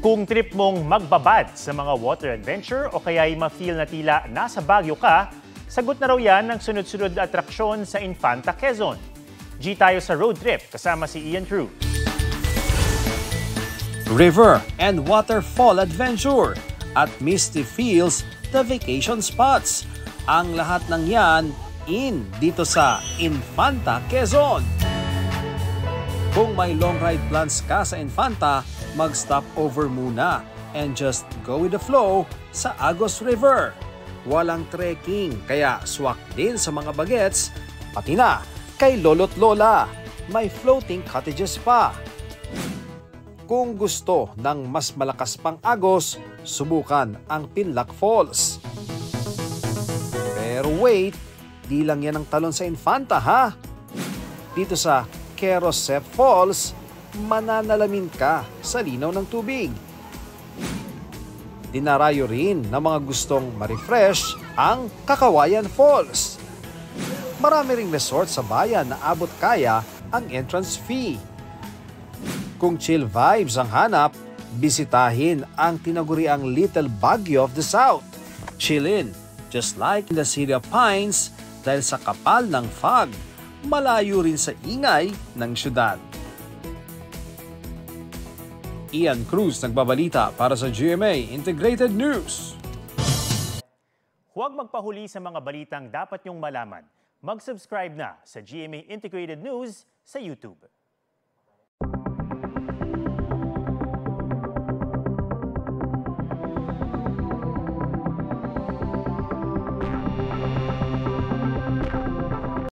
Kung trip mong magbabad sa mga water adventure o kaya'y ma-feel na tila nasa Baguio ka, sagot na raw yan ng sunod-sunod na atraksyon sa Infanta, Quezon. G tayo sa road trip kasama si Ian Cruz. River and waterfall adventure at Misty Feels the vacation spots. Ang lahat ng yan dito sa Infanta, Quezon. Kung may long ride plans ka sa Infanta, mag-stop over muna and just go with the flow sa Agos River. Walang trekking, kaya swak din sa mga bagets, pati na kay lolo't lola. May floating cottages pa. Kung gusto ng mas malakas pang agos, subukan ang Pinlac Falls. Pero wait, di lang yan ang talon sa Infanta ha. Dito sa Querosep Falls, mananalamin ka sa linaw ng tubig. Dinarayo rin ng mga gustong ma-refresh ang Kakawayan Falls. Marami ring resort sa bayan na abot kaya ang entrance fee. Kung chill vibes ang hanap, bisitahin ang tinaguriang Little Baguio of the South. Chillin, just like in the City of Pines, dahil sa kapal ng fog, malayo rin sa ingay ng syudad. Ian Cruz nagbabalita para sa GMA Integrated News. Huwag magpahuli sa mga balitang dapat niyong malaman. Mag-subscribe na sa GMA Integrated News sa YouTube.